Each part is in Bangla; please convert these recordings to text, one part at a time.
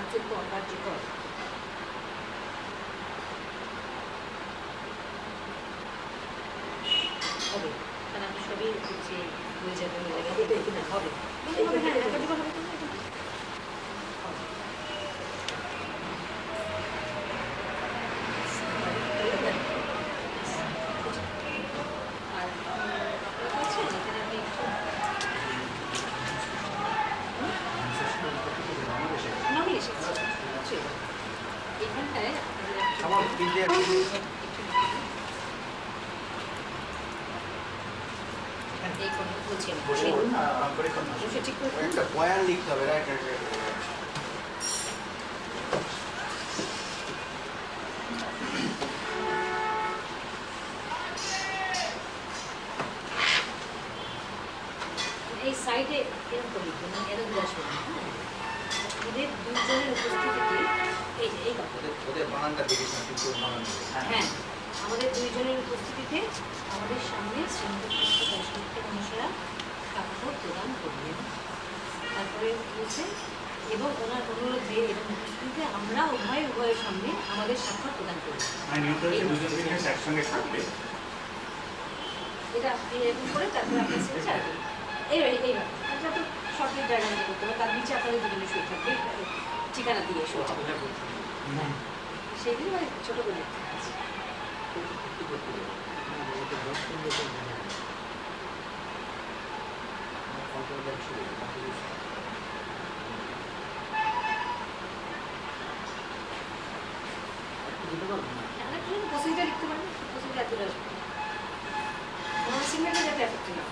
অত্যন্ত অকার্যকর। হবে, কারণ আপনি সবই হচ্ছে হয়ে যাবে, হবে হ্যাঁ, একাধিক হবে তো আর আছে এখানে আপনি একটু নমি এসেছে এখানটায় এই কথা বলছি ঠিক করে একটা বয়ান লিখতে হবে রাইট এই সাইডে এরকম লিখবে মানে এরকম আসবে না। এদের দুজনের উপস্থিতিতে এই ওদের বানানটা দেখিস না কিন্তু হ্যাঁ আমাদের দুইজনের উপস্থিতিতে আমাদের সামনে শ্রীমন্তপুষ্ট দর্শনার্থী মানুষেরা স্বাক্ষর প্রদান করবেন। তারপরে বলছে এবং ওনার অনুরোধে এবং উপস্থিতিতে আমরা উভয়ের সামনে আমাদের স্বাক্ষর প্রদান করব। এটা এরকম করে তারপরে আপনার সিগনেচার এইভাবে যাতে সঠিক জায়গা নিয়ে করতে হবে। তার নিচে আপনাদের দুজনে শুয়ে থাকবে ঠিকানা দিয়ে শুয়ে থাকবে সেইগুলো মানে ছোটো করে লিখতে আছে। প্রসিজার লিখতে পারেন, প্রসিজার চলে আসবে আমার সিগনেচার যাতে এফেক্ট না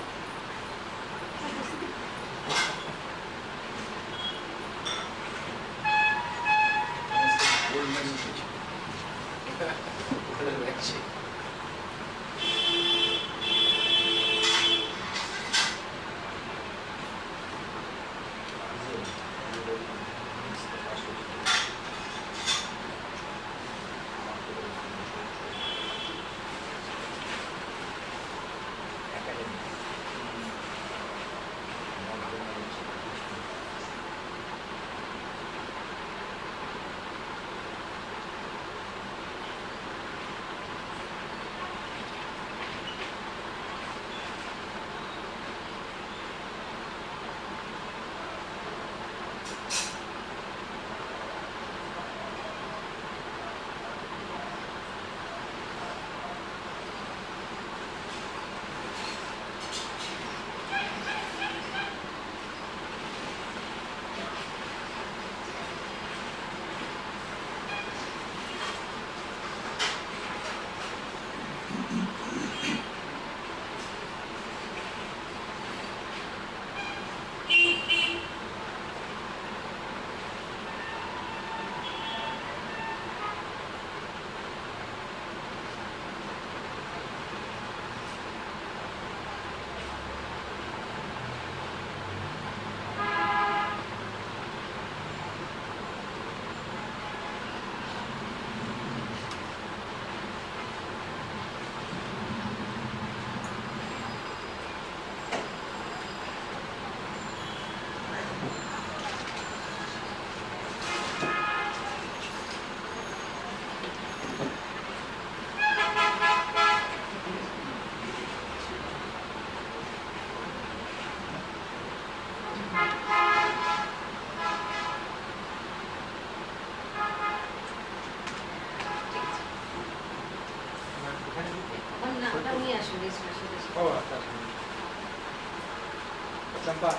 চম্পা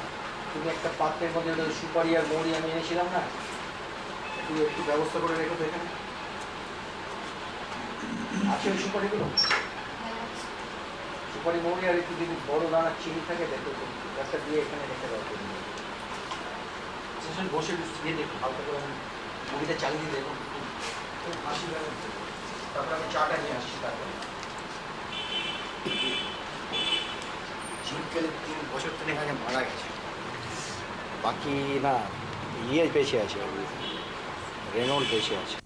তুমি একটা পাত্রের মধ্যে সুপারি আর মৌরি আমি এনেছিলাম না, তুমি একটু ব্যবস্থা করে রেখো তো এখানে। আছে ওই সুপারিগুলো? সুপারি মৌরি আর একটু যদি বড় দানা চিনি থাকে দেখো একটা দিয়ে এখানে রেখে দাও। বসে দিয়ে দেখো হালকা করে মুড়িটা চালিয়ে দিয়ে দেখুন হাসি লাগে। তারপরে আমি চাটা নিয়ে আসছি। তারপরে ঝিমকেলে 3 বছর আগে মারা গেছে, বাকি না ইয়ে বেঁচে আছে, রেনল্ড বেঁচে আছে।